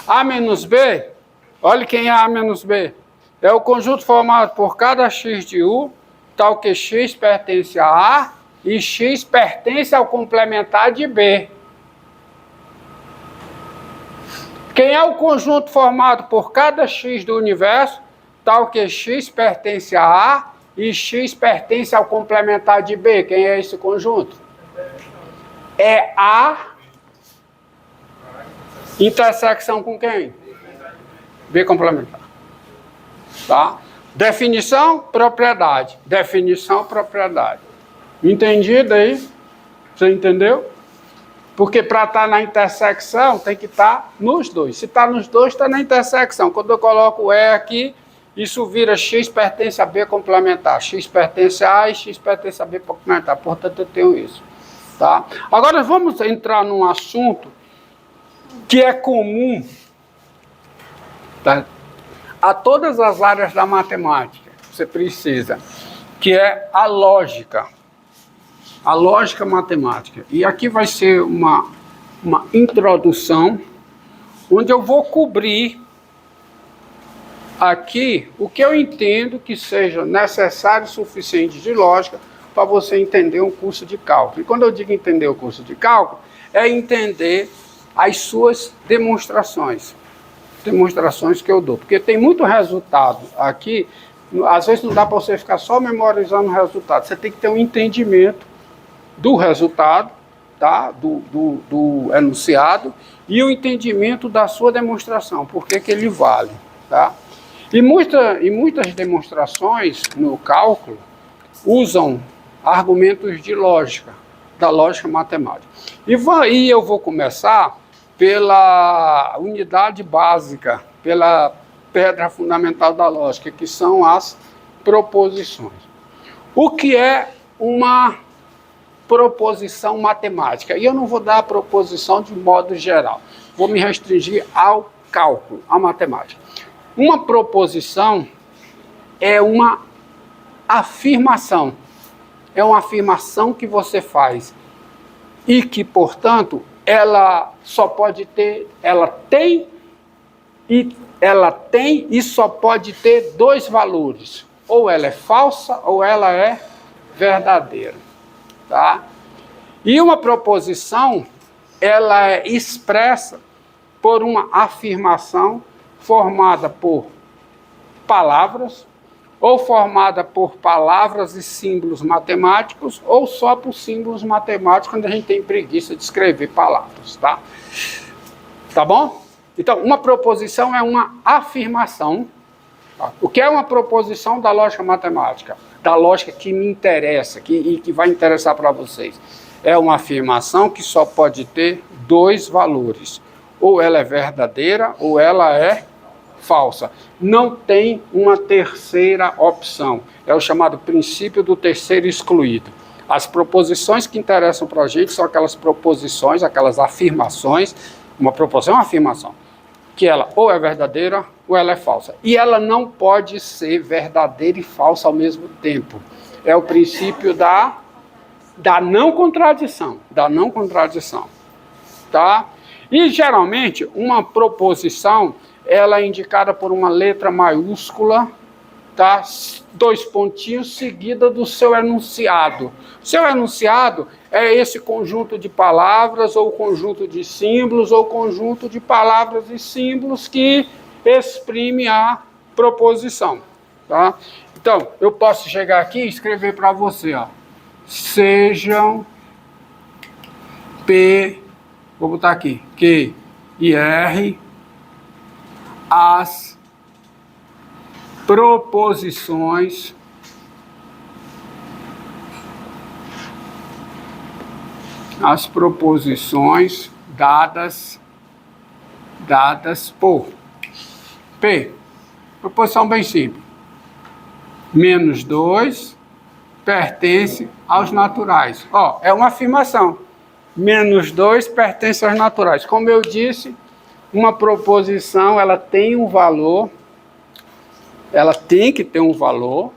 A menos B, olha quem é A menos B. É o conjunto formado por cada x de U, tal que x pertence a A e x pertence ao complementar de B. Quem é o conjunto formado por cada x do universo, tal que x pertence a A e x pertence ao complementar de B? Quem é esse conjunto? É A intersecção com quem? B complementar. Tá? Definição, propriedade. Definição, propriedade. Entendido aí? Você entendeu? Porque para estar na intersecção tem que estar nos dois. Se está nos dois, está na intersecção. Quando eu coloco o E aqui, isso vira x pertence a B complementar. X pertence a A e x pertence a B complementar. Portanto, eu tenho isso. Tá? Agora vamos entrar num assunto que é comum, tá, a todas as áreas da matemática. Você precisa, que é a lógica. A lógica matemática. E aqui vai ser uma introdução, onde eu vou cobrir aqui o que eu entendo que seja necessário e suficiente de lógica para você entender um curso de cálculo. E quando eu digo entender o curso de cálculo, é entender as suas demonstrações que eu dou. Porque tem muito resultado aqui, às vezes não dá para você ficar só memorizando o resultado, você tem que ter um entendimento do resultado, tá? do enunciado, e o entendimento da sua demonstração, por que ele vale. Tá? E muitas demonstrações no cálculo usam argumentos de lógica, da lógica matemática. E eu vou começar pela unidade básica, pela pedra fundamental da lógica, que são as proposições. O que é uma proposição matemática? E eu não vou dar a proposição de modo geral, vou me restringir ao cálculo, à matemática. Uma proposição é uma afirmação, que você faz e que, portanto, ela só pode ter, ela tem e só pode ter dois valores, ou ela é falsa ou ela é verdadeira. Tá? E uma proposição, ela é expressa por uma afirmação formada por palavras, ou formada por palavras e símbolos matemáticos, ou só por símbolos matemáticos, quando a gente tem preguiça de escrever palavras. Tá? Tá bom? Então, uma proposição é uma afirmação. Tá? O que é uma proposição da lógica matemática? Da lógica que me interessa, que vai interessar para vocês. É uma afirmação que só pode ter dois valores. Ou ela é verdadeira, ou ela é falsa. Não tem uma terceira opção. É o chamado princípio do terceiro excluído. As proposições que interessam para a gente são aquelas proposições, aquelas afirmações. Uma proposição é uma afirmação, que ela ou é verdadeira ou ela é falsa. E ela não pode ser verdadeira e falsa ao mesmo tempo. É o princípio da não contradição. Da não contradição. Tá? E, geralmente, uma proposição, ela é indicada por uma letra maiúscula, tá? 2 pontinhos, seguida do seu enunciado. Seu enunciado é esse conjunto de palavras, ou conjunto de símbolos, ou conjunto de palavras e símbolos que exprime a proposição. Tá? Então, eu posso chegar aqui e escrever para você, ó, sejam P, vou botar aqui, Q e R, as proposições dadas por P. Proposição bem simples. Menos 2 pertence aos naturais. Ó, é uma afirmação. Menos 2 pertence aos naturais. Como eu disse, uma proposição, ela tem um valor, ela tem que ter um valor,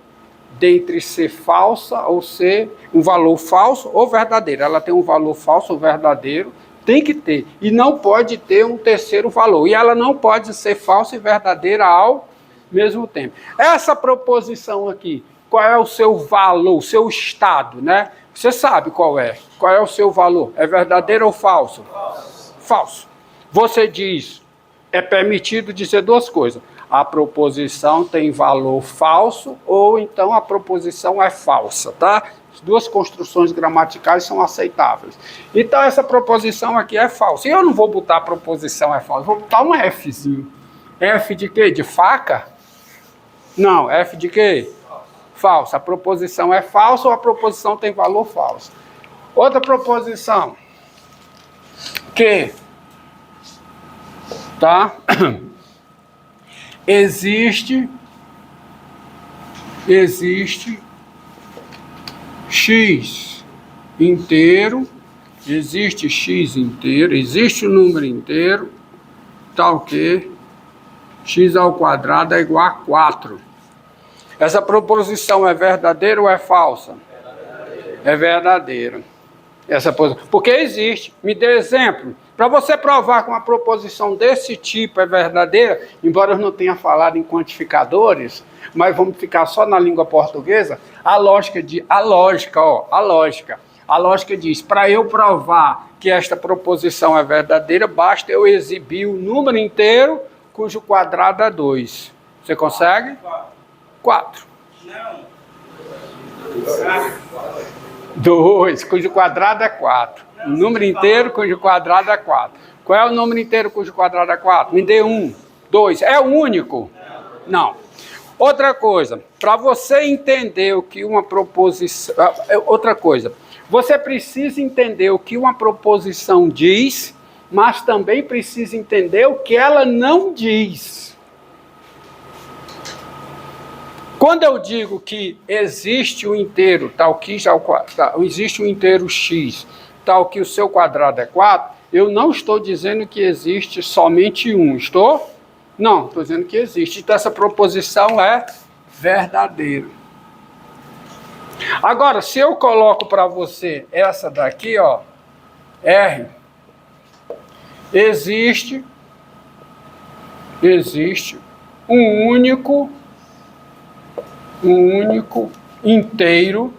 dentre ser falsa ou ser um valor falso ou verdadeiro. Ela tem um valor falso ou verdadeiro, Tem que ter. E não pode ter um terceiro valor. E ela não pode ser falsa e verdadeira ao mesmo tempo. Essa proposição aqui, qual é o seu valor, o seu estado, né? Você sabe qual é. Qual é o seu valor? É verdadeiro ou falso? Falso. Você diz, é permitido dizer duas coisas. A proposição tem valor falso ou então a proposição é falsa, tá? As duas construções gramaticais são aceitáveis. Então essa proposição aqui é falsa. E eu não vou botar a proposição é falsa, vou botar um Fzinho. F de quê? De faca? Não, F de quê? Falsa. A proposição é falsa ou a proposição tem valor falso? Outra proposição. Que? Tá? Existe x inteiro, existe x inteiro, existe o número inteiro, tal que x ao quadrado é igual a 4. Essa proposição é verdadeira ou é falsa? É verdadeira. Porque existe. Me dê exemplo. Para você provar que uma proposição desse tipo é verdadeira, embora eu não tenha falado em quantificadores, mas vamos ficar só na língua portuguesa, a lógica diz, para eu provar que esta proposição é verdadeira, basta eu exibir o número inteiro cujo quadrado é 2. Você consegue? 4. Não. 2, cujo quadrado é 4. O número inteiro cujo quadrado é 4. Qual é o número inteiro cujo quadrado é 4? Me dê 1, 2. É o único? Não. Outra coisa, para você entender o que uma proposição... Outra coisa, você precisa entender o que uma proposição diz, mas também precisa entender o que ela não diz. Quando eu digo que existe um inteiro, tal que existe um inteiro x, tal que o seu quadrado é 4, eu não estou dizendo que existe somente um, estou? Não, estou dizendo que existe. Então essa proposição é verdadeira. Agora, se eu coloco para você essa daqui, ó, R, existe um único inteiro.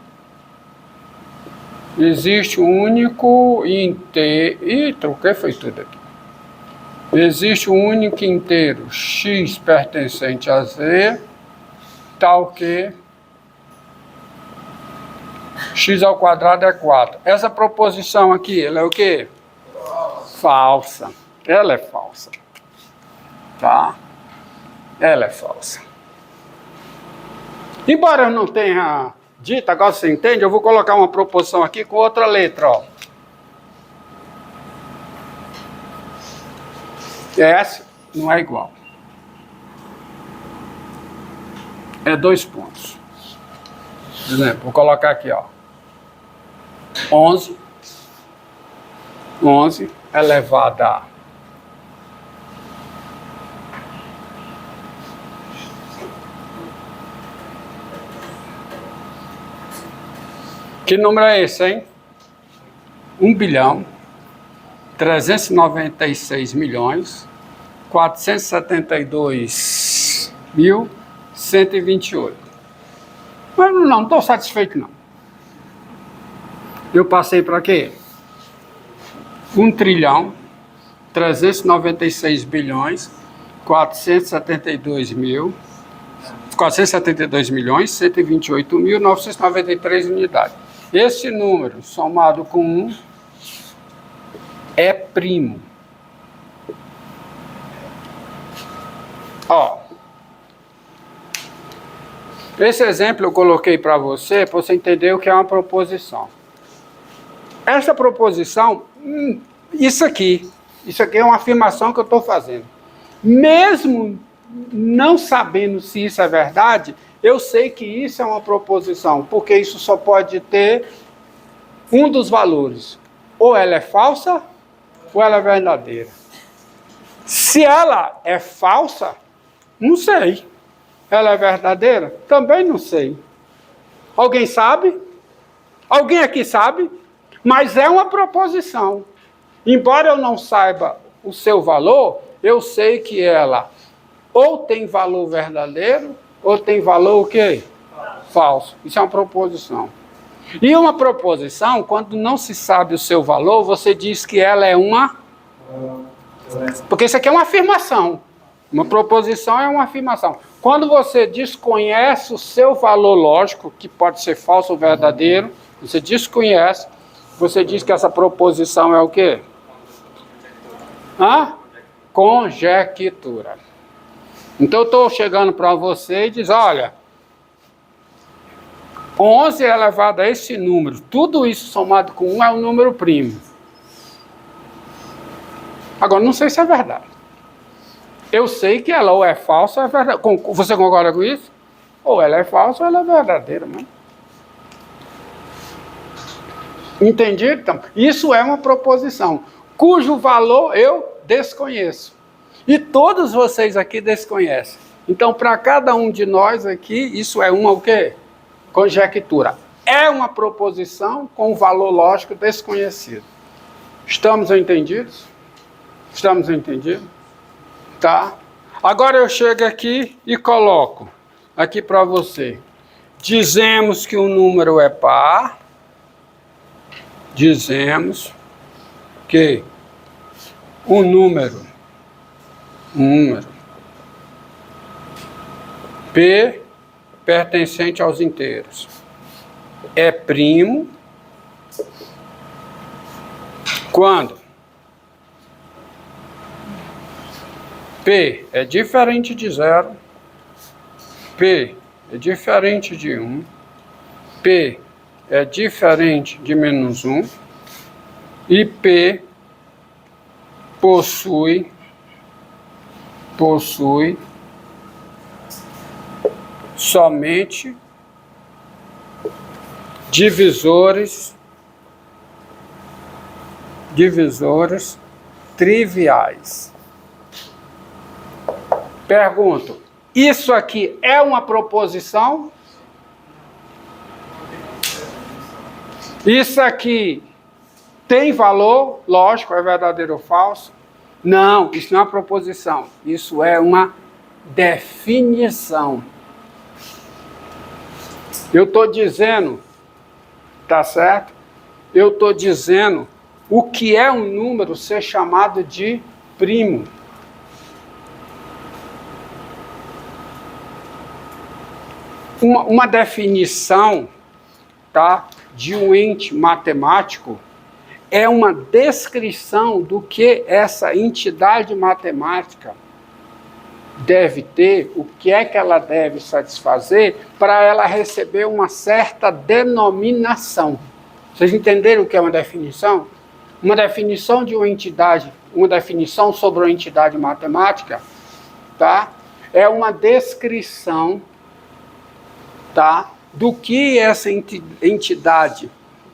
Existe um único inteiro. Ih, troquei, foi tudo aqui. Existe um único inteiro x pertencente a z, tal que x ao quadrado é 4. Essa proposição aqui, ela é o quê? Falsa. Ela é falsa. Tá? Ela é falsa. Embora eu não tenha dito, agora você entende, eu vou colocar uma proposição aqui com outra letra, ó. S não é igual. É 2 pontos. Por exemplo, vou colocar aqui, ó. 11 elevado a que número é esse, hein? 1.396.472.128. Mas não estou satisfeito, não. Eu passei para quê? 1.372.472.128.993 unidades. Esse número, somado com 1, é primo. Ó, esse exemplo eu coloquei para você entender o que é uma proposição. Essa proposição, isso aqui é uma afirmação que eu estou fazendo. Mesmo não sabendo se isso é verdade, eu sei que isso é uma proposição, porque isso só pode ter um dos valores. Ou ela é falsa, ou ela é verdadeira. Se ela é falsa, não sei. Ela é verdadeira? Também não sei. Alguém sabe? Alguém aqui sabe? Mas é uma proposição. Embora eu não saiba o seu valor, eu sei que ela ou tem valor verdadeiro, ou tem valor o quê? Falso. Isso é uma proposição. E uma proposição, quando não se sabe o seu valor, você diz que ela é uma... Porque isso aqui é uma afirmação. Uma proposição é uma afirmação. Quando você desconhece o seu valor lógico, que pode ser falso ou verdadeiro, você desconhece, você diz que essa proposição é o quê? Conjectura. Então eu estou chegando para você e diz, olha, 11 elevado a esse número, tudo isso somado com 1 é um número primo. Agora, não sei se é verdade. Eu sei que ela ou é falsa ou é verdadeira. Você concorda com isso? Ou ela é falsa ou ela é verdadeira. Mano. Entendido? Então, isso é uma proposição, cujo valor eu desconheço. E todos vocês aqui desconhecem. Então, para cada um de nós aqui, isso é uma o quê? Conjectura. É uma proposição com valor lógico desconhecido. Estamos entendidos? Estamos entendidos? Tá? Agora eu chego aqui e coloco aqui para você. Dizemos que o número é par. Dizemos que o número P pertencente aos inteiros é primo quando P é diferente de 0, P é diferente de 1, P é diferente de menos 1 e P possui somente divisores triviais. Pergunto, isso aqui é uma proposição? Isso aqui tem valor? Lógico, é verdadeiro ou falso? Não, isso não é uma proposição. Isso é uma definição. Eu estou dizendo, tá certo? Eu estou dizendo o que é um número ser chamado de primo. Uma definição, tá, de um ente matemático é uma descrição do que essa entidade matemática deve ter, o que é que ela deve satisfazer para ela receber uma certa denominação. Vocês entenderam o que é uma definição? Uma definição de uma entidade, uma definição sobre uma entidade matemática, tá? É uma descrição, tá, do que essa entidade,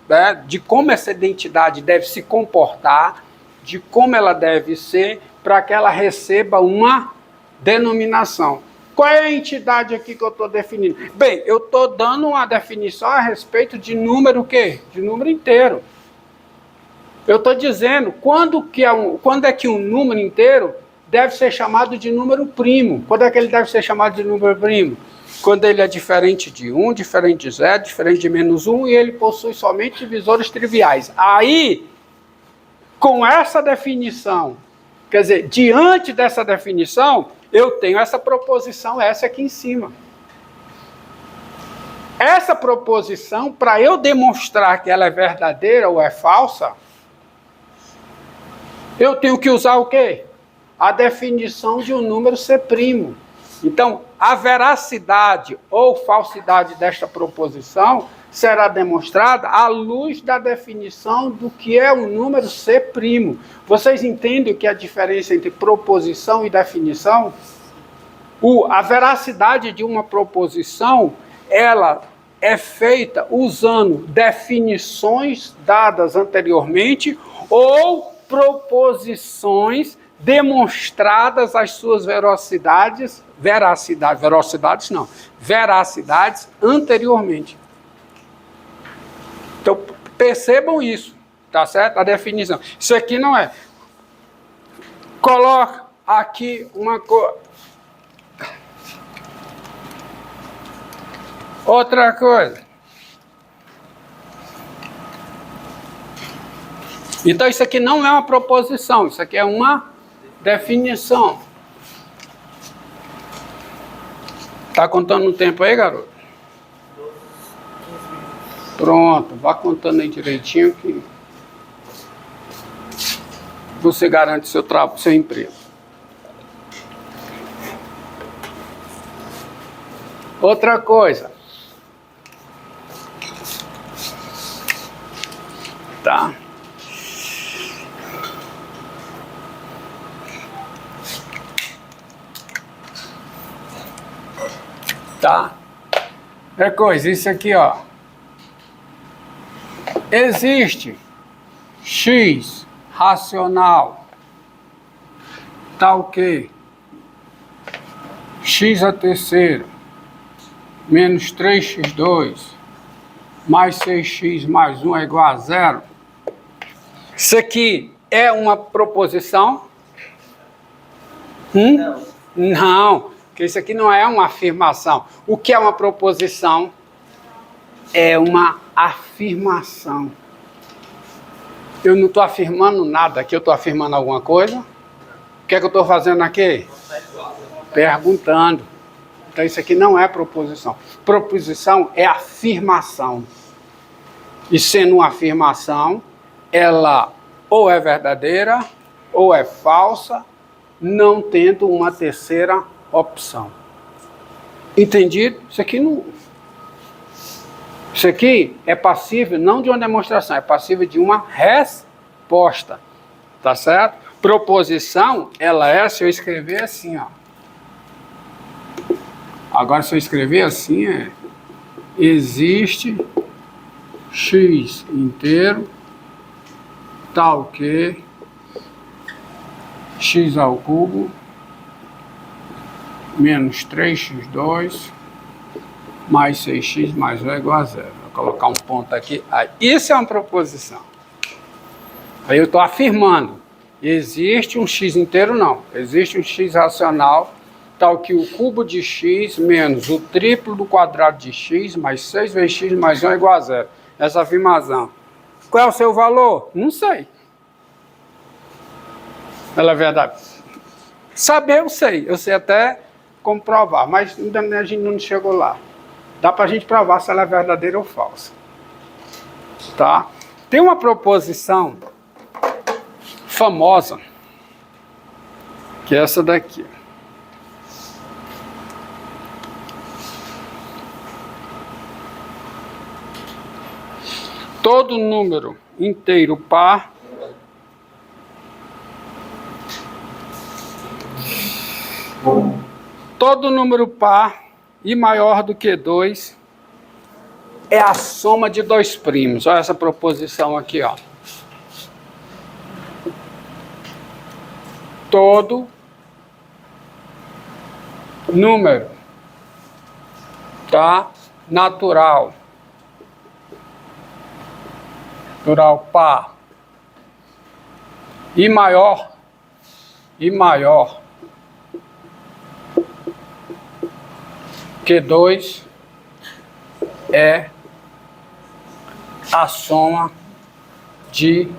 né, de como essa entidade deve se comportar, de como ela deve ser, para que ela receba uma denominação. Qual é a entidade aqui que eu estou definindo? Bem, eu estou dando uma definição a respeito de número o quê? De número inteiro. Eu estou dizendo quando é que um número inteiro deve ser chamado de número primo. Quando é que ele deve ser chamado de número primo? Quando ele é diferente de 1, diferente de 0, diferente de menos 1 e ele possui somente divisores triviais. Aí, com essa definição, quer dizer, diante dessa definição, eu tenho essa proposição, essa aqui em cima. Essa proposição, para eu demonstrar que ela é verdadeira ou é falsa, eu tenho que usar o quê? A definição de um número ser primo. Então, a veracidade ou falsidade desta proposição será demonstrada à luz da definição do que é um número ser primo. Vocês entendem o que é a diferença entre proposição e definição? A veracidade de uma proposição, ela é feita usando definições dadas anteriormente ou proposições demonstradas as suas veracidades anteriormente. Então, percebam isso, Tá certo? A definição. Isso aqui não é. Coloca aqui uma coisa. Outra coisa. Então isso aqui não é uma proposição, isso aqui é uma definição. Tá contando o tempo aí, garoto? Pronto, vá contando aí direitinho que você garante seu emprego. Outra coisa. Tá? Tá? É coisa, isso aqui, ó. Existe x racional, tá o quê? X a terceira menos 3x2 mais 6x mais 1 é igual a 0. Isso aqui é uma proposição? Não, porque isso aqui não é uma afirmação. O que é uma proposição? É uma afirmação. Eu não estou afirmando nada aqui, eu estou afirmando alguma coisa? O que é que eu estou fazendo aqui? Perguntando. Então isso aqui não é proposição. Proposição é afirmação. E sendo uma afirmação, ela ou é verdadeira ou é falsa, não tendo uma terceira opção. Entendido? Isso aqui é passível não de uma demonstração, é passível de uma resposta. Tá certo? Proposição, ela é, se eu escrever assim, ó. Agora, se eu escrever assim, existe x inteiro tal que x ao cubo menos 3x2 mais 6x mais 1 é igual a 0. Vou colocar um ponto aqui. Aí, isso é uma proposição. Aí eu estou afirmando. Existe um x inteiro? Não. Existe um x racional tal que o cubo de x menos o triplo do quadrado de x mais 6 vezes x mais 1 é igual a 0. Essa afirmação. Qual é o seu valor? Não sei. Ela é verdade. Saber eu sei até comprovar, mas ainda a gente não chegou lá. Dá para a gente provar se ela é verdadeira ou falsa. Tá? Tem uma proposição famosa, que é essa daqui. Todo número inteiro par e maior do que 2 é a soma de dois primos. Olha essa proposição aqui, ó. Todo número, tá? Natural par e maior que 2 é a soma de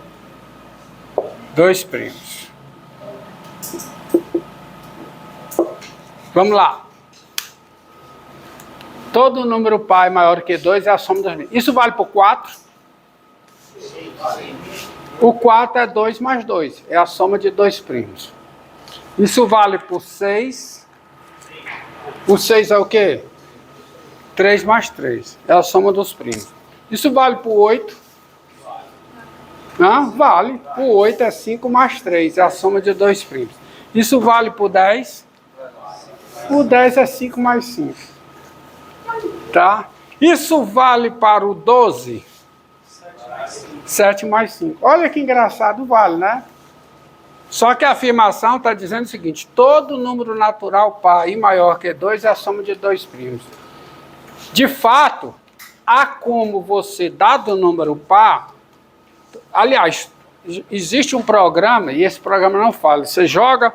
dois primos. Vamos lá. Todo número par maior que 2 é a soma dos primos. Isso vale para o 4? O 4 é 2 mais 2. É a soma de dois primos. Isso vale para o 6. O 6 é o quê? 3 mais 3. É a soma dos primos. Isso vale para o 8? Não, vale. O 8 é 5 mais 3. É a soma de dois primos. Isso vale para o 10? O 10 é 5 mais 5. Tá? Isso vale para o 12? 7 mais 5. Olha que engraçado, vale, né? Só que a afirmação está dizendo o seguinte: todo número natural par e maior que 2 é a soma de dois primos. De fato, há como você, dado o número par, Aliás, existe um programa, e esse programa não fala, você joga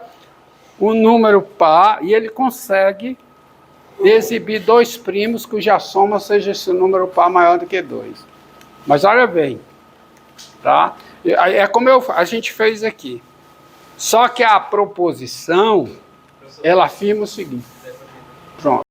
o número par e ele consegue exibir dois primos cuja soma seja esse número par maior do que 2. Mas olha bem, tá? É como a gente fez aqui. Só que a proposição, ela afirma o seguinte. Pronto.